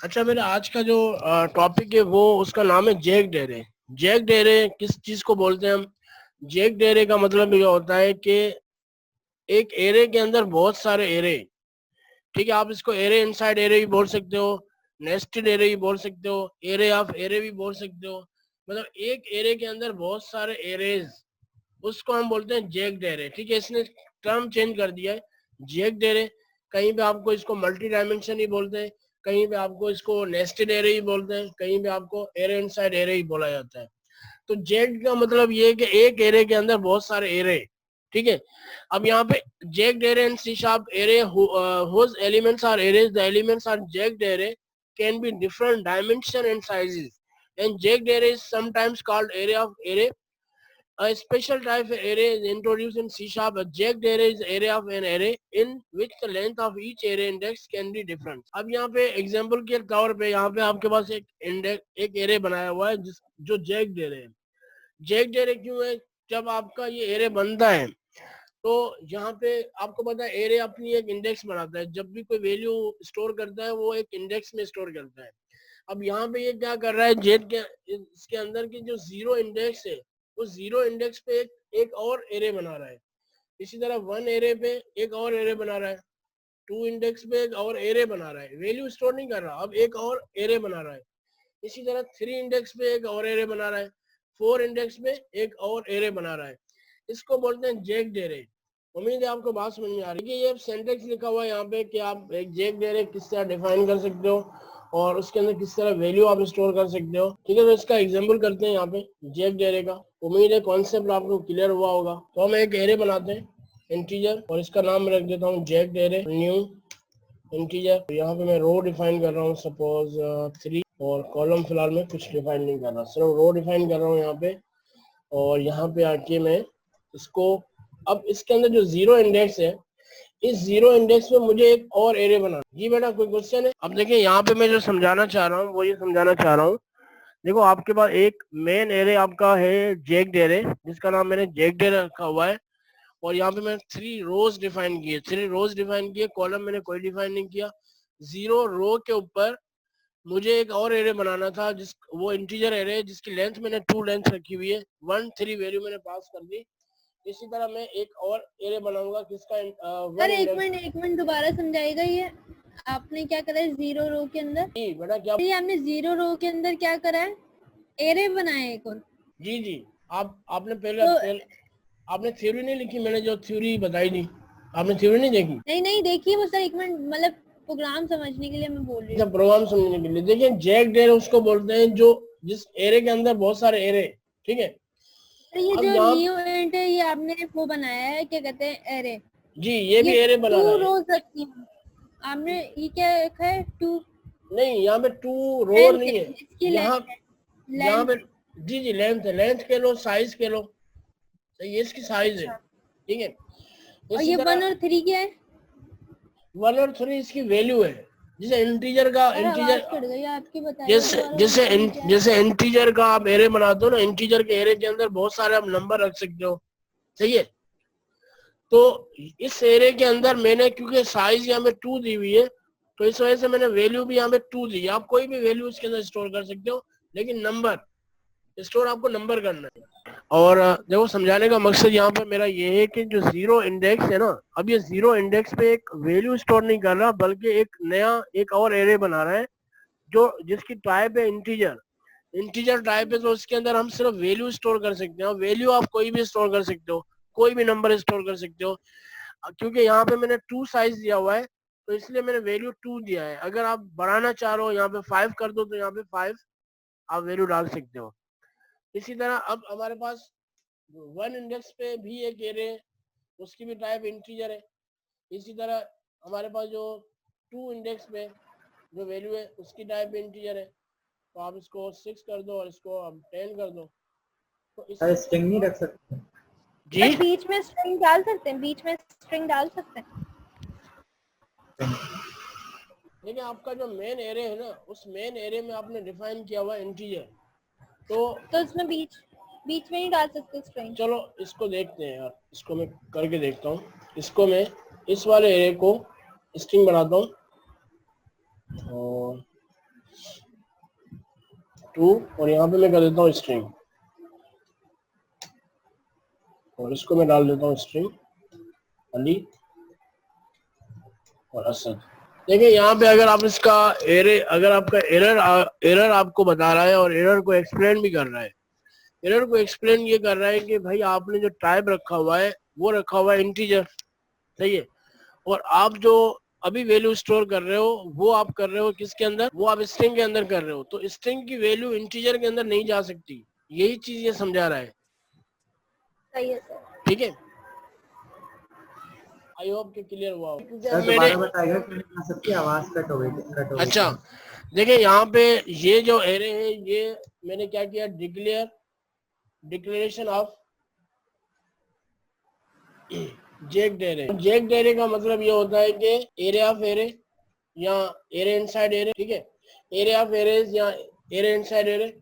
अच्छा, मेरा आज का जो टॉपिक है वो उसका नाम है जैक्ड एरे। जैक्ड एरे किस चीज को बोलते हैं हम? जैक्ड एरे का मतलब ये होता है कि एक एरे के अंदर बहुत सारे एरे, ठीक है। आप इसको एरे इनसाइड एरे भी बोल सकते हो, नेस्टेड एरे भी बोल सकते हो, एरे ऑफ एरे भी बोल सकते हो। मतलब एक एरे के अंदर बहुत सारे एरेज, उसको हम बोलते हैं जैक्ड एरे, ठीक है। इसने टर्म चेंज कर दिया है, जैक्ड एरे। कहीं पे आपको इसको मल्टी डायमेंशन ही बोलते हैं, कहीं पे आपको इसको नेस्टेड एरे ही बोलते हैं, कहीं पे आपको एरे इनसाइड एरे ही बोला जाता है। तो जेड का मतलब ये है कि एक एरे के अंदर बहुत सारे एरे, ठीक है। अब यहाँ पे jagged array and C sharp array whose elements are arrays, the elements are jagged array can be different dimension and sizes, and jagged array is sometimes called array of array. A special type of array is introduced in C sharp. A jagged array is array of an array in which the length of each array index can be different. अब यहाँ पे example के तौर पे यहाँ पे आपके पास एक इंडेक्स एक एरे बनाया हुआ है जो जैक्ड एरे है। जैक्ड एरे क्यों है? जब आपका ये एरे बनता है तो यहाँ पे आपको पता है एरे अपनी एक इंडेक्स बनाता है। जब भी कोई वैल्यू स्टोर करता है वो एक इंडेक्स में स्टोर करता है। अब यहाँ पे ये क्या कर रहा है, जेड के इसके अंदर की जो जीरो इंडेक्स है उस जीरो इंडेक्स पे एक और एरे बना रहा है। इसी तरह वन एरे पे एक और एरे बना रहा है, टू इंडेक्स पे एक और एरे बना रहा है, वैल्यू स्टोर नहीं कर रहा, अब एक और एरे बना रहा है। इसी तरह थ्री इंडेक्स पे एक और एरे बना रहा है, फोर इंडेक्स पे एक और एरे बना रहा है। इसको बोलते हैं जैक्ड एरे। उम्मीद है आपको बात समझ में आ रही है। ये सिंटेक्स लिखा हुआ है यहाँ पे कि आप एक जैक्ड एरे किस तरह डिफाइन कर सकते हो और उसके अंदर किस तरह वैल्यू आप स्टोर कर सकते हो, ठीक है। तो इसका एग्जांपल करते हैं यहाँ पे जैक्ड एरे का। उम्मीद है कॉन्सेप्ट आपको क्लियर हुआ होगा। तो हम एक एरे बनाते हैं इंटीजर, और इसका नाम रख देता हूँ जैक्ड एरे न्यू इंटीजर। यहाँ पे मैं रो डिफाइन कर रहा हूँ, सपोज 3, और कॉलम फिलहाल में कुछ डिफाइन नहीं कर रहा, सिर्फ रो डिफाइन कर रहा हूँ यहाँ पे। और यहाँ पे आके मैं इसको, अब इसके अंदर जो जीरो इंडेक्स है, इस जीरो इंडेक्स में मुझे एक और एरे बनाना। जी बेटा, कोई क्वेश्चन है? अब देखिए यहाँ पे मैं जो समझाना चाह रहा हूँ वो ये समझाना चाह रहा हूँ। देखो आपके पास एक मेन एरे आपका है जैक्ड एरे, जिसका नाम मैंने जैक्ड एरे रखा हुआ है। और यहाँ पे मैंने थ्री रोज डिफाइन किए, कॉलम मैंने कोई डिफाइन नहीं किया। जीरो रो के ऊपर मुझे एक और एरे बनाना था, जिस वो इंटीजर एरे है जिसकी लेंथ मैंने 2 लेंथ रखी हुई है, 1 3 वैल्यू मैंने पास कर दी। इसी तरह मैं एक और एरे बनाऊंगा किसका सर वन एक इंडेक्स। मिनट दोबारा समझाएगा। ये आपने क्या करा है जीरो रो के अंदर? जी बेटा, क्या? ये आपने जीरो रो के अंदर क्या करा है? एरे बनाया एक और। जी जी, आपने तो आपने थ्योरी नहीं लिखी, मैंने जो थ्योरी बताई थी आपने थ्योरी नहीं देखी? नहीं देखिए वो सर, एक मिनट, मतलब प्रोग्राम समझने के लिए मैं बोल रही अच्छा, हूँ। प्रोग्राम समझने के लिए देखिए, जैक्ड एरे उसको बोलते हैं जो जिस एरे के अंदर बहुत सारे एरे, ठीक है। तो ये अब जो यहाँ न्यू एंट है, ये आपने वो बनाया है, क्या कहते हैं, एरे। जी ये भी ये एरे बना रहा टू है। रोज रखी हैं आपने। ये क्या रखा है? टू नहीं, यहाँ पे टू रो लेंथ है, नहीं है। इसकी यहाँ लेंथ है, यहाँ लेंथ पे है। जी जी लेंथ है, लेंथ के लो, साइज के लो, सही है, इसकी साइज है, अच्छा, ठीक है। और इसी ये तरह 1 और 3 क्या है? 1 और 3 इसकी वैल्यू है। जैसे इंटीजर का सर आवाज कट गई आपकी, बताइए जैसे दोबारा, 1 जैसे 3 क्या है? जैसे इंटीजर का आप एरे बनाते हो ना, इंटीजर के एरे के अंदर बहुत सारे आप नंबर रख सकते हो, सही है। तो इस एरे के अंदर मैंने, क्योंकि साइज यहाँ पे 2 दी हुई है, तो इस वजह से मैंने वैल्यू भी यहाँ पे 2 दी है। आप कोई भी वैल्यू इसके अंदर स्टोर कर सकते हो, लेकिन नंबर स्टोर आपको नंबर करना है। और देखो, समझाने का मकसद यहाँ पे मेरा ये है कि जो जीरो इंडेक्स है ना, अब ये जीरो इंडेक्स पे एक वैल्यू स्टोर नहीं कर रहा, बल्कि एक नया एक और एरे बना रहा है जो जिसकी टाइप है इंटीजर। इंटीजर टाइप है तो उसके अंदर हम सिर्फ वैल्यू स्टोर कर सकते हैं। वैल्यू आप कोई भी स्टोर कर सकते हो, कोई भी नंबर स्टोर कर सकते हो। क्योंकि यहाँ पे मैंने 2 साइज दिया हुआ है, तो इसलिए मैंने वैल्यू 2 दिया है। अगर आप बढ़ाना चाह रहे हो यहाँ पे 5 कर दो, तो यहाँ पे 5 आप वैल्यू डाल सकते हो। इसी तरह अब हमारे पास वन इंडेक्स पे भी एक एरे है, उसकी भी टाइप इंटीजर है। इसी तरह हमारे पास जो 2 इंडेक्स पे जो वैल्यू है उसकी टाइप इंटीजर है, तो आप इसको 6 कर दो और इसको आप 10 कर दो। तो इसी स्ट्रिंग नहीं रख सकते जी पर बीच में स्ट्रिंग डाल सकते हैं, बीच में स्ट्रिंग डाल सकते हैं। देखिए, आपका जो मेन एरे है ना, उस मेन एरे में आपने डिफाइन किया हुआ इंटीजर, तो इसमें बीच बीच में ही डाल सकते स्ट्रिंग। चलो इसको देखते हैं यार, इसको मैं करके देखता हूँ। इसको मैं इस वाले एरे को स्ट्रिंग बनाता हूँ, और 2 और यहाँ पे मैं कर देता हूँ स्ट्रिंग और इसको मैं डाल देता हूँ स्ट्रिंग अली और असद। देखिए यहाँ पे अगर आप इसका अगर आपका एरर आपको बता रहा है और एरर को एक्सप्लेन भी कर रहा है। एरर को एक्सप्लेन ये कर रहा है कि भाई आपने जो टाइप रखा हुआ है वो रखा हुआ है इंटीजर, सही है, और आप जो अभी वैल्यू स्टोर कर रहे हो वो आप कर रहे हो किसके अंदर, वो आप स्ट्रिंग के अंदर कर रहे हो, तो स्ट्रिंग की वैल्यू इंटीजर के अंदर नहीं जा सकती। यही चीज ये समझा रहा है। सही है सर। ठीक है, आई होप कि क्लियर हुआ हो। सर दोबारा बताइएगा क्योंकि सबकी आवाज कट हो गई अच्छा, देखिए यहाँ पे ये जो एरे है ये मैंने क्या किया, डिक्लेरेशन ऑफ जेक्ड एरे। जेक्ड एरे का मतलब ये होता है कि एरे ऑफ एरे या एरे इनसाइड एरे, ठीक है, एरे ऑफ एरेज या एरे इनसाइड एरे।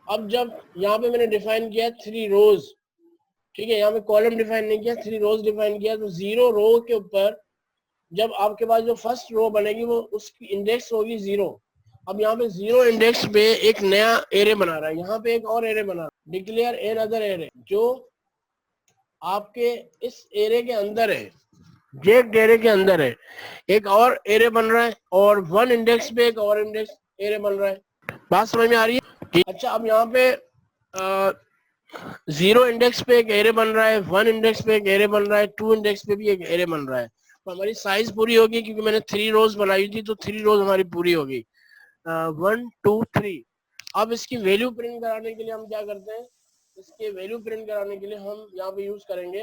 अब जब यहाँ पे मैंने डिफाइन किया 3 रोज, ठीक है, यहाँ पे कॉलम डिफाइन नहीं किया, 3 रोज डिफाइन किया, तो 0 रो के ऊपर जब आपके पास जो फर्स्ट रो बनेगी वो उसकी इंडेक्स होगी 0। अब यहाँ पे 0 इंडेक्स पे एक नया एरे बना रहा है, यहाँ पे एक और एरे बना रहा है, डिक्लेयर एन अदर एरे, जो आपके इस एरे के अंदर है, जेक्ड एरे के अंदर है, एक और एरे बन रहा है और 1 इंडेक्स पे एक और इंडेक्स एरे बन रहा है। बात समझ में आ रही है? अच्छा, अब यहाँ पे 0 इंडेक्स पे एक एरे बन रहा है, 1 इंडेक्स पे एक एरे बन रहा है, 2 इंडेक्स पे भी एक एरे बन रहा है। तो हमारी साइज पूरी होगी क्योंकि मैंने 3 रोज बनाई थी, तो 3 रोज हमारी पूरी होगी, 1 2 3। अब इसकी वैल्यू प्रिंट कराने के लिए हम क्या करते हैं, इसके वैल्यू प्रिंट कराने के लिए हम यहाँ पे यूज करेंगे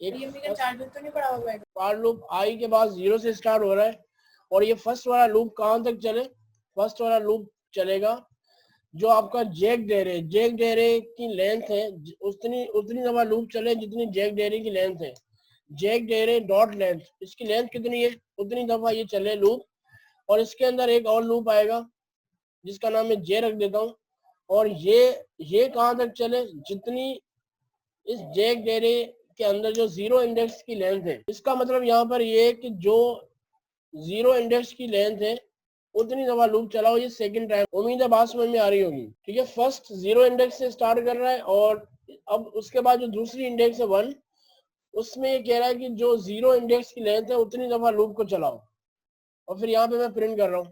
एक फॉर लूप आई के बाद 0 से स्टार्ट हो रहा है और ये फर्स्ट वाला लूप कहाँ तक चले, फर्स्ट वाला लूप चलेगा जो आपका जेक्ड एरे की लेंथ है, उतनी दफा लूप चले जितनी जेक्ड एरे की लेंथ है। जेक्ड एरे डॉट लेंथ, इसकी लेंथ कितनी है उतनी दफा ये चले लूप, और इसके अंदर एक और लूप आएगा जिसका नाम मैं जे रख देता हूँ, और ये कहाँ तक चले, जितनी इस जेक्ड एरे के अंदर जो 0 इंडेक्स की लेंथ है। इसका मतलब यहाँ पर ये है कि जो 0 इंडेक्स की लेंथ है उतनी दफा लूप चलाओ, ये सेकंड टाइम। उम्मीद है बात समझ में आ रही होगी। ठीक है, फर्स्ट 0 इंडेक्स से स्टार्ट कर रहा है और अब उसके बाद जो दूसरी इंडेक्स है 1, उसमें ये कह रहा है कि जो 0 इंडेक्स की लेंथ है उतनी दफा लूप को चलाओ। और फिर यहाँ पे मैं प्रिंट कर रहा हूँ।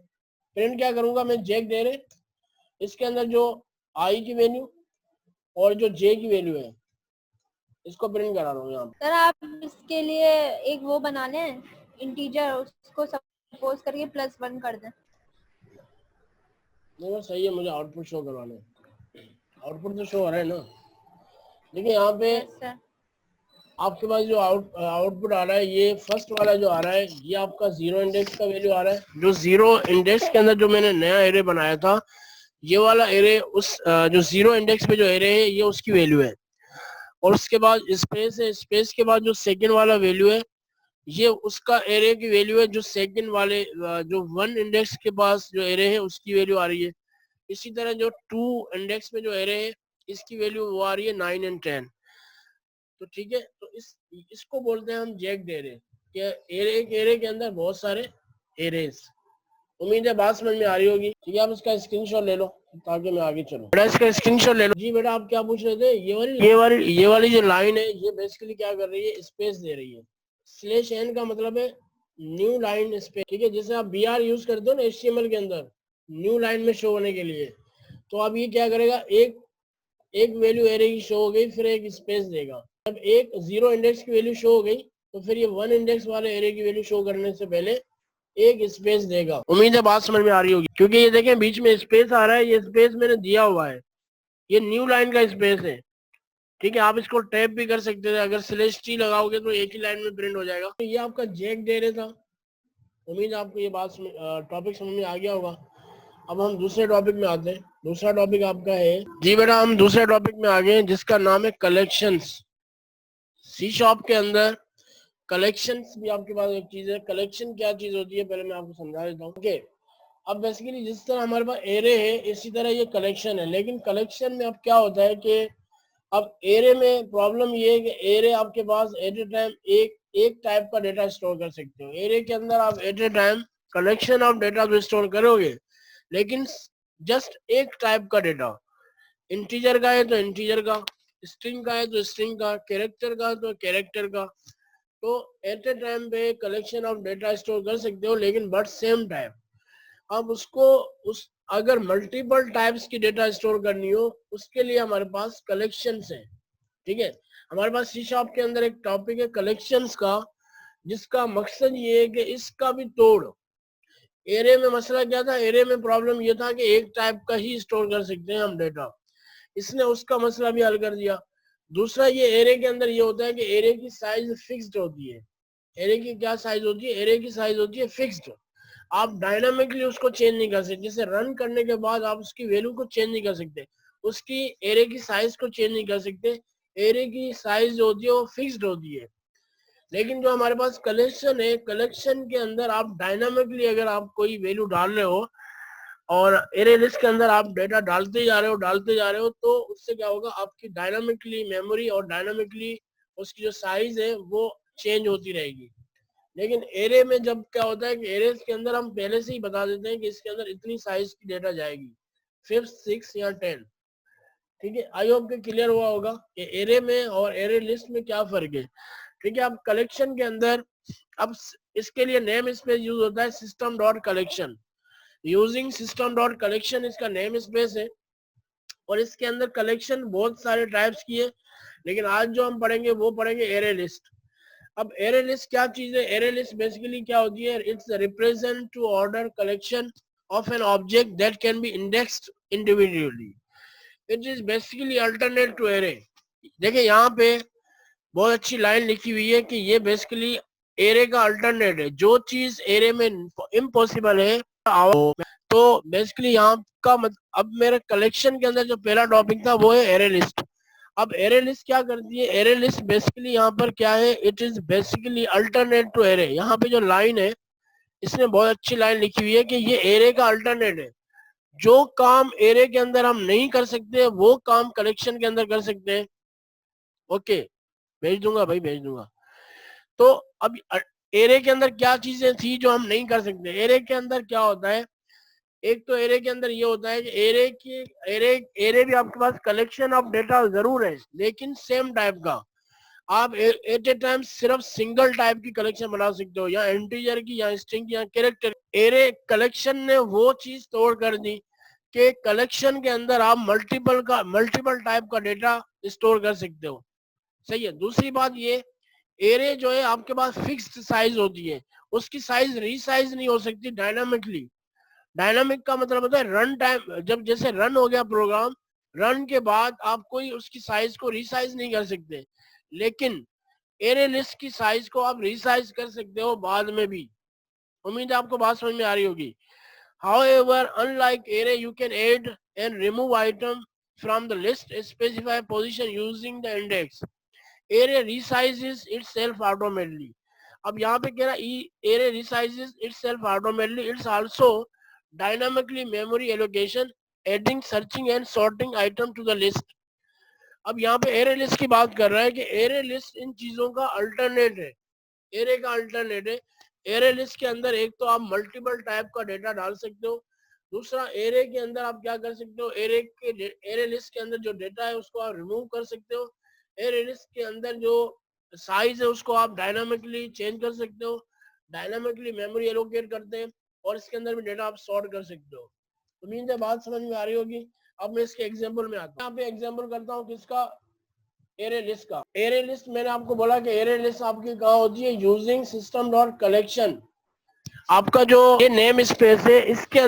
प्रिंट क्या करूंगा मैं, जेक दे रहे इसके अंदर जो आई की वैल्यू और जो जे की वैल्यू है इसको प्रिंट करा रहा हूँ यहाँ पे। सर आप इसके लिए एक वो बना लें इंटीजर, उसको सपोज करके +1 कर दें। नहीं, सही है, मुझे आउटपुट शो करवाना है। आउटपुट तो शो हो रहा है ना। देखिए यहाँ पे आपके पास जो आउटपुट आ रहा है, ये फर्स्ट वाला जो आ रहा है ये आपका 0 इंडेक्स का वैल्यू आ रहा है। जो 0 इंडेक्स के अंदर जो मैंने नया एरे बनाया था, ये वाला एरे उस जो 0 इंडेक्स पे जो एरे है ये उसकी वैल्यू है। और उसके बाद स्पेस है, स्पेस के बाद जो सेकंड वाला वैल्यू है ये उसका एरे की वैल्यू है, जो सेकंड वाले जो 1 इंडेक्स के पास जो एरे है उसकी वैल्यू आ रही है। इसी तरह जो 2 इंडेक्स में जो एरे है इसकी वैल्यू वो आ रही है 9 एंड 10। तो ठीक है, तो इसको बोलते हैं हम जेक्ड एरे। एक एरे के अंदर बहुत सारे एरेस। उम्मीद है बात समझ में आ रही होगी। ठीक है, आप इसका स्क्रीनशॉट ले लो ताकि मैं आगे चलूं। बेटा इसका स्क्रीनशॉट ले लो। जी बेटा, आप क्या पूछ रहे थे? ये वाली जो लाइन है ये बेसिकली क्या कर रही है, स्पेस दे रही है। /n का मतलब है न्यू लाइन स्पेस। ठीक है, जैसे आप br यूज करते हो ना HTML के अंदर न्यू लाइन में शो होने के लिए, तो अब ये क्या करेगा, एक वैल्यू एरे की शो हो गई, फिर एक स्पेस देगा। जब एक 0 इंडेक्स की वैल्यू शो हो गई तो फिर ये 1 इंडेक्स वाले एरे की वैल्यू शो करने से पहले एक स्पेस देगा। उम्मीद है बात समझ में आ रही होगी, क्योंकि ये देखें बीच में स्पेस आ रहा है, ये स्पेस मैंने दिया हुआ है, ये न्यू लाइन का स्पेस है। ठीक है, आप इसको टैप भी कर सकते थे, अगर /t लगाओगे तो एक ही लाइन में प्रिंट हो जाएगा। तो ये आपका जेक दे रहा था। उम्मीद है आपको ये बात टॉपिक समझ में आ गया होगा। अब हम दूसरे टॉपिक में आते हैं। दूसरा टॉपिक आपका है, जी बेटा हम दूसरे टॉपिक में आ गए जिसका नाम है कलेक्शंस। C# के अंदर कलेक्शंस भी आपके पास एक चीज है। कलेक्शन क्या चीज होती है पहले मैं आपको समझा देता हूँ। ओके, अब बेसिकली जिस तरह हमारे पास एरे है इसी तरह ये कलेक्शन है, लेकिन कलेक्शन में अब क्या होता है कि अब एरे में प्रॉब्लम ये है कि एरे आपके पास एट ए टाइम एक टाइप का डेटा स्टोर कर सकते हो। एरे के अंदर आप at a time collection of data तो स्टोर करोगे, लेकिन जस्ट एक टाइप का डेटा, इंटीजर का है तो इंटीजर का, स्ट्रिंग का है तो स्ट्रिंग का, कैरेक्टर का तो कैरेक्टर का। तो एट ए टाइम पे कलेक्शन ऑफ डेटा स्टोर कर सकते हो, लेकिन बट सेम टाइप। अब उसको उस अगर मल्टीपल टाइप्स की डेटा स्टोर करनी हो, उसके लिए हमारे पास कलेक्शंस है। ठीक है, हमारे पास सी शार्प के अंदर एक टॉपिक है कलेक्शंस का, जिसका मकसद ये है कि इसका भी तोड़। एरे में मसला क्या था, एरे में प्रॉब्लम ये था कि एक टाइप का ही स्टोर कर सकते हैं हम डेटा, इसने उसका मसला भी हल कर दिया। दूसरा ये एरे के अंदर ये होता है कि एरे की साइज फिक्स्ड होती है। एरे की क्या साइज होती है, एरे की साइज होती है फिक्स्ड। आप डायनामिकली उसको चेंज नहीं कर सकते, जैसे रन करने के बाद आप उसकी वैल्यू को चेंज नहीं कर सकते, उसकी एरे की साइज को चेंज नहीं कर सकते। एरे की साइज जो होती है वो फिक्स्ड होती है। लेकिन जो हमारे पास कलेक्शन है, कलेक्शन के अंदर आप डायनामिकली अगर आप कोई वैल्यू डाल रहे हो और एरे लिस्ट के अंदर आप डेटा डालते जा रहे हो, तो उससे क्या होगा, आपकी डायनामिकली मेमोरी और डायनामिकली उसकी जो साइज है वो चेंज होती रहेगी। लेकिन एरे में जब क्या होता है कि एरे के अंदर हम पहले से ही बता देते हैं कि इसके अंदर इतनी साइज की डेटा जाएगी, 5, 6 या 10। ठीक है, आई होप के क्लियर हुआ होगा कि एरे में और एरे लिस्ट में क्या फर्क है। ठीक है, अब कलेक्शन के अंदर अब इसके लिए नेम स्पेस यूज होता है system dot collection. Using system dot collection इसका नेम स्पेस है, और इसके अंदर कलेक्शन बहुत सारे टाइप्स की है, लेकिन आज जो हम पढ़ेंगे वो पढ़ेंगे एरे लिस्ट। अब एरे लिस्ट क्या चीज है, एरे लिस्ट बेसिकली क्या होती है, it's represent to order collection of an object that can be indexed individually. It is basically alternate to array. देखिए यहाँ पे बहुत अच्छी लाइन लिखी हुई है कि ये बेसिकली एरे का अल्टरनेट है। जो चीज एरे में इम्पॉसिबल है तो बेसिकली यहाँ का अब मेरे कलेक्शन के अंदर जो पहला टॉपिक था वो है एरे लिस्ट। अब एरे लिस्ट क्या करती है, एरे लिस्ट बेसिकली यहाँ पर क्या है, it is basically alternate to array. यहाँ पे जो लाइन है इसने बहुत अच्छी लाइन लिखी हुई है कि ये एरे का अल्टरनेट है। जो काम एरे के अंदर हम नहीं कर सकते वो काम कलेक्शन के अंदर कर सकते हैं। ओके, भेज दूंगा भाई, भेज दूंगा। तो अब एरे के अंदर क्या चीजें थी जो हम नहीं कर सकते। एरे के अंदर क्या होता है, एक तो एरे के अंदर ये होता है कि एरे भी आपके पास कलेक्शन ऑफ डेटा जरूर है, लेकिन सेम टाइप का। आप एट ए टाइम सिर्फ सिंगल टाइप की कलेक्शन बना सकते हो, या इंटीजर की, या स्ट्रिंग की, या कैरेक्टर। एरे कलेक्शन ने वो चीज तोड़ कर दी कि कलेक्शन के अंदर आप मल्टीपल टाइप का डेटा स्टोर कर सकते हो। सही है। दूसरी बात ये, एरे जो है आपके पास फिक्स्ड साइज होती है, उसकी साइज रीसाइज नहीं हो सकती डायनामिकली। डायनामिक का मतलब होता है रन टाइम, जब जैसे रन हो गया प्रोग्राम, रन के बाद आप कोई उसकी साइज को रीसाइज नहीं कर सकते, लेकिन एरे लिस्ट की साइज को आप रीसाइज कर सकते हो बाद में भी। उम्मीद है आपको बात समझ में आ रही होगी। However, unlike array, you can add and remove item from the list, specify position using the index. Array resizes itself automatically. अब यहाँ पे कह रहा है array resizes itself automatically. It's also dynamically memory allocation, adding, searching and sorting item to the list. अब यहाँ पे array list की बात कर रहा है कि array list इन चीजों का अल्टरनेट है, एरे का अल्टरनेट है। एरे लिस्ट के अंदर एक तो आप मल्टीपल टाइप का डेटा डाल सकते हो, दूसरा एरे के अंदर आप क्या कर सकते हो, एरे लिस्ट के अंदर जो डेटा है उसको आप रिमूव कर सकते हो। एरे लिस्ट के अंदर जो साइज है उसको आप डायनामिकली चेंज कर सकते हो, डायनामिकली मेमोरी एलोकेट करते हैं, और इसके अंदर भी डेटा आप सॉर्ट कर सकते हो। उम्मीद है बात समझ में आ रही होगी। अब मैं इसके एग्जाम्पल में आता हूँ। यहाँ पे एग्जाम्पल करता हूँ किसका, एरे लिस्ट का। एरे लिस्ट मैंने आपको बोला कि एरे लिस्ट आपकी कहाँ होती है, यूजिंग सिस्टम डॉट कलेक्शन। आपका जो ये नेम स्पेस है इसके अंदर